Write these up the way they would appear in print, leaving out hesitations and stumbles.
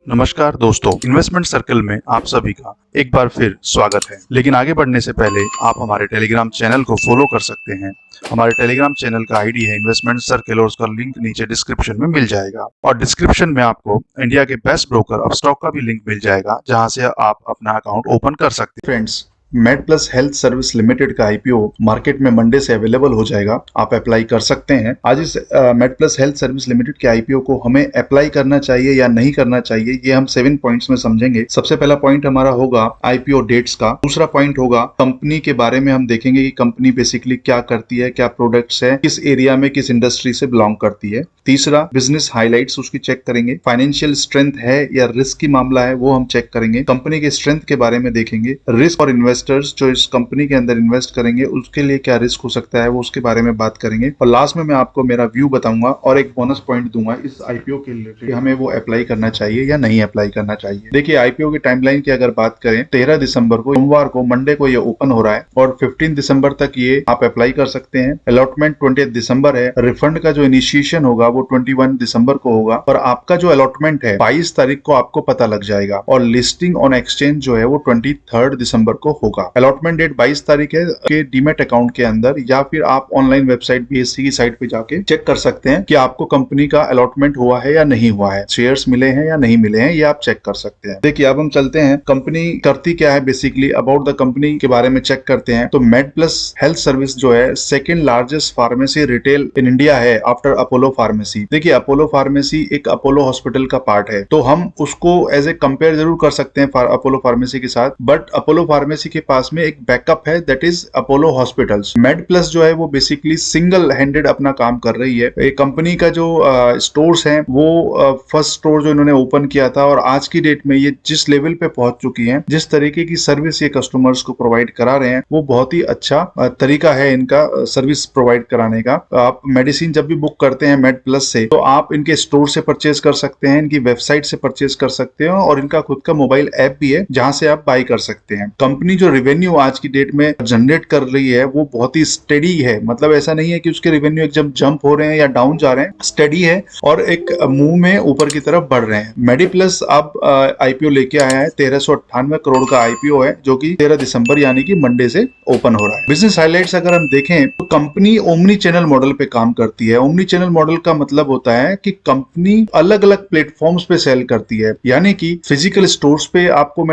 नमस्कार दोस्तों, investment circle में आप सभी का एक बार फिर स्वागत है। लेकिन आगे बढ़ने से पहले आप हमारे टेलीग्राम चैनल को फॉलो कर सकते हैं। हमारे टेलीग्राम चैनल का आईडी है इन्वेस्टमेंट सर्कल और उसका लिंक नीचे डिस्क्रिप्शन में मिल जाएगा। और डिस्क्रिप्शन में आपको इंडिया के बेस्ट ब्रोकर अपस्टॉक का भी लिंक मिल जाएगा, जहां से आप अपना अकाउंट ओपन कर सकते हैं। Friends, made plus health service limited का आईपीओ मार्केट में मंडे से अवेलेबल हो जाएगा। आप अप्लाई कर सकते हैं। आज इस made plus health service limited के आईपीओ को हमें अप्लाई करना चाहिए या नहीं करना चाहिए, ये हम 7 पॉइंट्स में समझेंगे। सबसे पहला पॉइंट हमारा होगा आईपीओ डेट्स का। दूसरा पॉइंट होगा कंपनी के बारे में, हम देखेंगे कि कंपनी बेसिकली क्या करती है, क्या प्रोडक्ट्स है, किस एरिया में, किस इंडस्ट्री से बिलोंग करती है। तीसरा बिजनेस हाइलाइट्स, उसकी चेक करेंगे। फाइनेंशियल स्ट्रेंथ है या रिस्क की मामला है, वो हम चेक करेंगे। कंपनी के स्ट्रेंथ के बारे में देखेंगे। रिस्क और इन्वेस्टर्स जो इस कंपनी के अंदर इन्वेस्ट करेंगे उसके लिए क्या रिस्क हो सकता है, वो उसके बारे में बात करेंगे। और लास्ट में मैं आपको मेरा व्यू बताऊंगा और एक बोनस पॉइंट दूंगा इस आईपीओ के रिलेटेड, हमें वो अप्लाई करना चाहिए या नहीं अप्लाई करना चाहिए। देखिए, आईपीओ की टाइमलाइन की अगर बात करें, 13 दिसंबर को, सोमवार को, मंडे को ये ओपन हो रहा है और 15 दिसंबर तक ये आप अप्लाई कर सकते हैं। अलॉटमेंट 20 दिसंबर है। रिफंड का जो इनिशिएशन होगा वो 21 दिसंबर को होगा और आपका जो अलॉटमेंट है 22 तारीख को आपको पता लग जाएगा। और लिस्टिंग ऑन एक्सचेंज जो है वो 23 दिसंबर को होगा। अलॉटमेंट डेट 22 तारीख है के डीमेट अकाउंट के अंदर, या फिर आप ऑनलाइन वेबसाइट बीएससी की साइट पे जाके चेक कर सकते हैं कि आपको कंपनी का अलॉटमेंट हुआ है या नहीं हुआ है, शेयर्स मिले हैं या नहीं मिले हैं, ये आप चेक कर सकते हैं। देखिए, अब हम चलते हैं कंपनी करती क्या है। बेसिकली अबाउट द कंपनी के बारे में चेक करते हैं। तो मेड प्लस हेल्थ सर्विस जो है second largest pharmacy retail in India है आफ्टर अपोलो फार्मेसी। देखिए, अपोलो फार्मेसी एक अपोलो हॉस्पिटल का पार्ट है, तो हम उसको एज ए कंपेयर जरूर कर सकते हैं अपोलो फार्मेसी के साथ। बट अपोलो फार्मेसी के पास में एक बैकअप है, that is Apollo hospitals. Made plus जो है वो बेसिकली सिंगल हैंडेड अपना काम कर रही है। ये कंपनी का जो स्टोर्स हैं वो फर्स्ट स्टोर जो इन्होंने ओपन किया था और आज की डेट में ये जिस लेवल पे पहुंच चुकी हैं, जिस तरीके की सर्विस ये कस्टमर्स को प्रोवाइड करा रहे हैं, वो बहुत ही अच्छा तरीका है इनका सर्विस प्रोवाइड कराने का। आप मेडिसिन जब भी बुक करते हैं मेड प्लस से, तो आप इनके स्टोर से परचेज कर सकते हैं, इनकी वेबसाइट से परचेज कर सकते हैं और इनका खुद का मोबाइल ऐप भी है जहां से आप बाई कर सकते हैं। कंपनी जो रेवेन्यू आज की डेट में जनरेट कर रही है वो बहुत ही स्टेडी है। मतलब ऐसा नहीं है कि उसके रेवेन्यू एकदम जंप हो रहे हैं या डाउन जा रहे हैं, स्टेडी है और एक मूव में ऊपर की तरफ बढ़ रहे हैं। मेडिप्लस अब आईपीओ लेके आया है। 1398 करोड़ का आईपीओ है, जो कि 13 दिसंबर यानी कि मंडे से ओपन हो रहा है। बिजनेस हाइलाइट्स अगर हम देखें तो कंपनी ओमनी चैनल मॉडल पे काम करती है। ओमनी चैनल मॉडल का मतलब होता है कि कंपनी अलग अलग प्लेटफॉर्म्स पे सेल करती है, यानी कि फिजिकल स्टोर्स पे आपको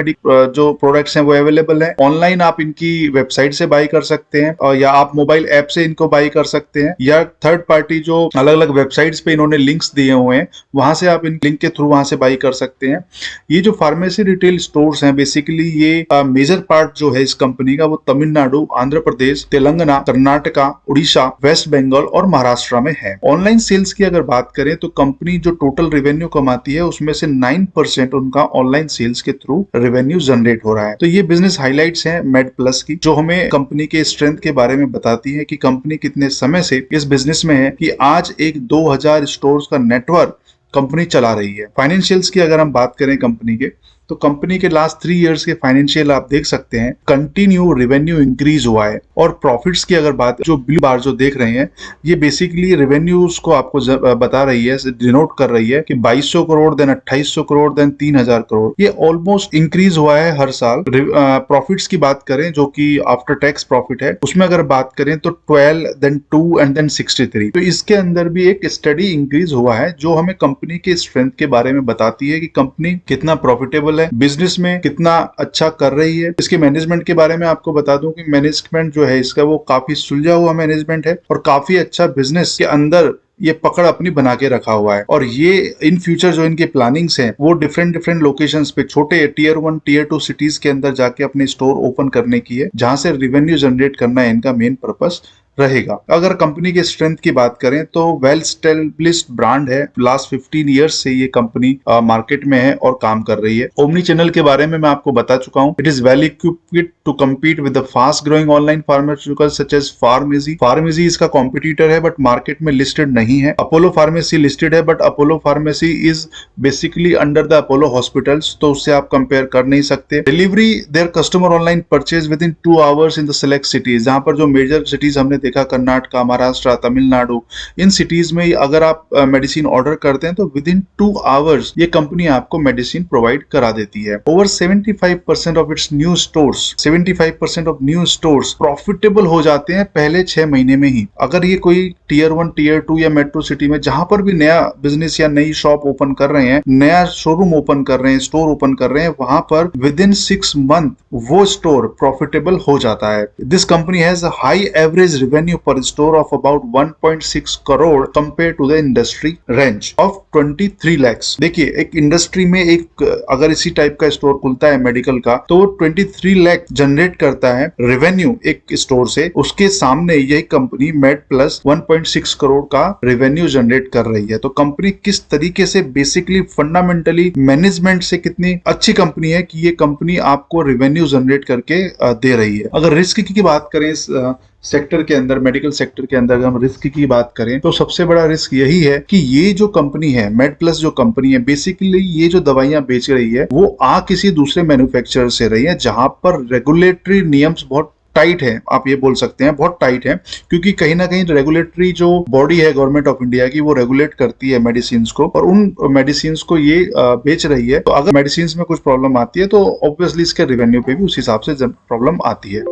जो प्रोडक्ट्स हैं वो अवेलेबल है। ऑनलाइन आप इनकी वेबसाइट से बाई कर सकते हैं और या आप मोबाइल ऐप से इनको बाई कर सकते हैं, या थर्ड पार्टी जो अलग अलग वेबसाइट्स पे इन्होंने लिंक्स दिए हुए हैं वहां से आप इन लिंक के थ्रू वहां से बाई कर सकते हैं। ये जो फार्मेसी रिटेल स्टोर्स हैं, बेसिकली ये मेजर पार्ट जो है इस कंपनी का वो तमिलनाडु, आंध्र प्रदेश, तेलंगाना, कर्नाटका, उड़ीसा, वेस्ट बंगाल और महाराष्ट्र में है। ऑनलाइन सेल्स की अगर बात करें तो कंपनी जो टोटल रेवेन्यू कमाती है उसमें से 9% उनका ऑनलाइन सेल्स के थ्रू रेवेन्यू जनरेट हो रहा है। तो ये बिजनेस हाइलाइट्स हैं मेड प्लस की, जो हमें कंपनी के स्ट्रेंथ के बारे में बताती है कि कंपनी कितने समय से इस बिजनेस में है, कि आज एक 2000 स्टोर्स का नेटवर्क कंपनी चला रही है। फाइनेंशियल्स की अगर हम बात करें कंपनी के, तो कंपनी के लास्ट 3 इयर्स के फाइनेंशियल आप देख सकते हैं, कंटिन्यू रेवेन्यू इंक्रीज हुआ है। और प्रॉफिट्स की अगर बात, जो ब्लू बार जो देख रहे हैं, ये बेसिकली रेवेन्यूज को आपको बता रही है, डिनोट कर रही है कि 2200 करोड़, देन 2800 करोड़, देन 3000 करोड़, ये ऑलमोस्ट इंक्रीज हुआ है हर साल। प्रॉफिट्स की बात करें जो कि आफ्टर टैक्स प्रॉफिट है, उसमें अगर बात करें तो 12, देन 2 एंड देन 63। तो इसके अंदर भी एक स्टडी इंक्रीज हुआ है, जो हमें कंपनी के स्ट्रेंथ के बारे में बताती है कि कंपनी कितना प्रॉफिटेबल है, बिजनेस में कितना अच्छा कर रही है। इसके मैनेजमेंट के बारे में आपको बता दूं कि मैनेजमेंट जो है इसका वो काफी सुलझा हुआ मैनेजमेंट है और काफी अच्छा बिजनेस के अंदर ये पकड़ अपनी बना के रखा हुआ है। और ये इन फ्यूचर जो इनके प्लानिंग्स हैं वो डिफरेंट लोकेशंस पे, छोटे टियर 1 टियर 2 सिटीज के अंदर जाके अपने स्टोर ओपन करने की है, जहां से रेवेन्यू जनरेट करना है इनका मेन पर्पस रहेगा। अगर कंपनी के स्ट्रेंथ की बात करें तो वेल एस्टैब्लिश्ड ब्रांड है। लास्ट 15 इयर्स से ये कंपनी मार्केट में है और काम कर रही है। ओमनी चैनल के बारे में मैं आपको बता चुका हूं। It is well equipped to compete with the fast growing online pharmaceuticals such as Pharmacy। Pharmacy इसका कॉम्पिटिटर है बट मार्केट में लिस्टेड नहीं है। अपोलो फार्मेसी लिस्टेड है but Apollo pharmacy is basically under the Apollo hospitals, तो उससे आप compare कर नहीं सकते। Delivery there customer online purchase with in 2 hours in the select cities, जहां पर जो मेजर सिटीज हमने देखा कर्नाटका, महाराष्ट्र, तमिलनाडु, इन सिटीज में अगर आप मेडिसिन ऑर्डर करते हैं तो विद इन 2 आवर्स ये कंपनी आपको मेडिसिन प्रोवाइड करा देती है। Over 75% of its new stores 75% of new stores profitable हो जाते हैं पहले 6 महीने में ही। अगर ये कोई टियर 1, टियर 2 या मेट्रो सिटी में जहां पर भी नया बिजनेस या नई शॉप ओपन कर रहे हैं, नया शोरूम ओपन कर रहे हैं, स्टोर ओपन कर रहे हैं, वहां पर विद इन 6 मंथ वो स्टोर प्रॉफिटेबल हो जाता है। This company has a high average revenue per store of about 1.6 crore compare to the industry range of 23 lakhs। देखिए, एक इंडस्ट्री में एक अगर इसी टाइप का स्टोर खुलता है मेडिकल का, तो 23 लाख जनरेट करता है रेवेन्यू एक स्टोर से। उसके सामने यही कंपनी मेड प्लस 1.6 करोड़ का रेवेन्यू जनरेट कर रही है। तो कंपनी किस तरीके से बेसिकली फंडामेंटली मैनेजमेंट से कितनी अच्छी कंपनी है कि ये कंपनी आपको रेवेन्यू जनरेट करके दे रही है। अगर रिस्क की बात करें इस सेक्टर के अंदर, मेडिकल सेक्टर के अंदर अगर हम रिस्क की बात करें तो सबसे बड़ा रिस्क यही है कि ये जो कंपनी है मेड प्लस जो कंपनी है, बेसिकली ये जो दवाइयां बेच रही है वो किसी दूसरे मैन्युफैक्चरर से रही है, जहां पर रेगुलेटरी नियम्स बहुत टाइट है। आप ये बोल सकते हैं बहुत टाइट है, क्योंकि कहीं ना कहीं रेगुलेटरी जो बॉडी है गवर्नमेंट ऑफ इंडिया की, वो रेगुलेट करती है मेडिसिन को, और उन मेडिसिन को ये बेच रही है। तो अगर मेडिसिन में कुछ प्रॉब्लम आती है तो ऑब्वियसली इसके रेवेन्यू पे भी उस हिसाब से प्रॉब्लम आती है।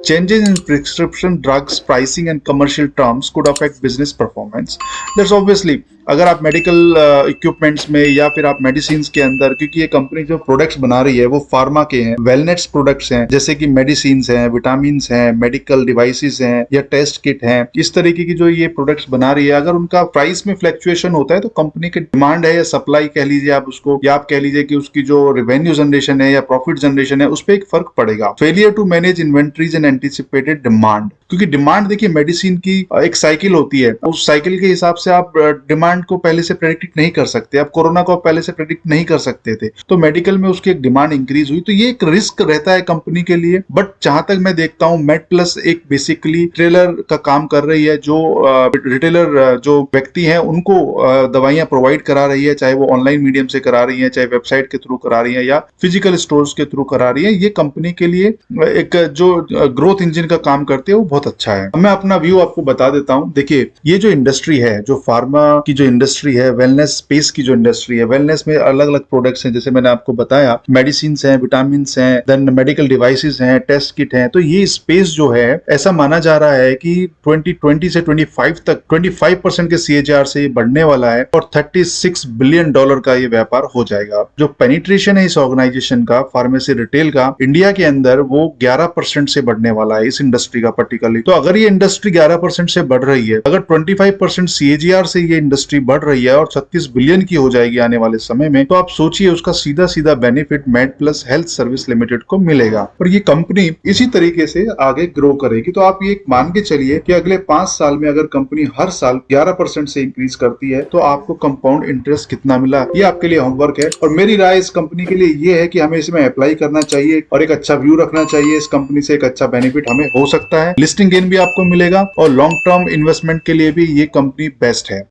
Changes in prescription drugs pricing and commercial terms could affect business performance. That's obviously, अगर आप मेडिकल इक्विपमेंट्स में या फिर आप मेडिसिन के अंदर, क्योंकि ये कंपनी जो प्रोडक्ट्स बना रही है वो फार्मा के हैं, वेलनेस प्रोडक्ट्स हैं, जैसे कि मेडिसिन हैं, विटामिन हैं, मेडिकल डिवाइसेस हैं या टेस्ट किट हैं, इस तरीके की जो ये प्रोडक्ट्स बना रही है, अगर उनका प्राइस में फ्लक्चुएशन होता है तो कंपनी की डिमांड है या सप्लाई कह लीजिए आप उसको, या आप कह लीजिए कि उसकी जो रेवेन्यू जनरेशन है या प्रॉफिट जनरेशन है, उस पर एक फर्क पड़ेगा। Failure to manage inventories and anticipated demand, क्योंकि डिमांड देखिए मेडिसिन की एक साइकिल होती है, उस साइकिल के हिसाब से आप डिमांड को पहले से प्रेडिक्ट नहीं कर सकते। आप कोरोना को पहले से प्रेडिक्ट नहीं कर सकते थे, तो मेडिकल में उसकी एक डिमांड इंक्रीज हुई, तो ये एक रिस्क रहता है कंपनी के लिए। बट जहां तक मैं देखता हूं मेड प्लस एक बेसिकली रिटेलर का काम कर रही है, जो रिटेलर जो व्यक्ति हैं उनको दवाइयां प्रोवाइड करा रही है, चाहे वो ऑनलाइन मीडियम से करा रही है, चाहे वेबसाइट के थ्रू करा रही है या फिजिकल स्टोर्स के थ्रू करा रही है। ये कंपनी के लिए एक जो ग्रोथ इंजन का काम करती है वो बहुत अच्छा है। मैं अपना व्यू आपको बता देता हूं। देखिए, ये जो इंडस्ट्री है, जो फार्मा की जो इंडस्ट्री है, वेलनेस स्पेस की जो इंडस्ट्री है, वेलनेस में अलग अलग प्रोडक्ट्स हैं, जैसे मैंने आपको बताया मेडिसिन हैं, विटामिन हैं, देन मेडिकल डिवाइसेस हैं, टेस्ट किट हैं। तो ये स्पेस जो है ऐसा माना जा रहा है कि 2020 से 25 तक 25% के CAGR से ये बढ़ने वाला है और $36 बिलियन का ये व्यापार हो जाएगा। जो पेनिट्रेशन है इस ऑर्गेनाइजेशन का, फार्मेसी रिटेल का, इंडिया के अंदर वो 11% से बढ़ने वाला है इस इंडस्ट्री का पर्टिकुलरली। तो अगर ये इंडस्ट्री 11% से बढ़ रही है, अगर 25% CAGR से ये इंडस्ट्री बढ़ रही है और 36 बिलियन की हो जाएगी आने वाले समय में, तो आप सोचिए उसका सीधा सीधा benefit made plus health service limited को मिलेगा और ये कंपनी इसी तरीके से आगे ग्रो करेगी। तो आप ये मान के चलिए कि अगले 5 साल में अगर कंपनी हर साल 11% से इंक्रीज करती है तो आपको कंपाउंड इंटरेस्ट कितना मिला, ये आपके लिए होमवर्क है। और मेरी राय इस कंपनी के लिए ये है कि हमें इसमें अप्लाई करना चाहिए और एक अच्छा व्यू रखना चाहिए। इस कंपनी से एक अच्छा बेनिफिट हमें हो सकता है, लिस्टिंग गेन भी आपको मिलेगा और लॉन्ग टर्म इन्वेस्टमेंट के लिए भी ये कंपनी बेस्ट है।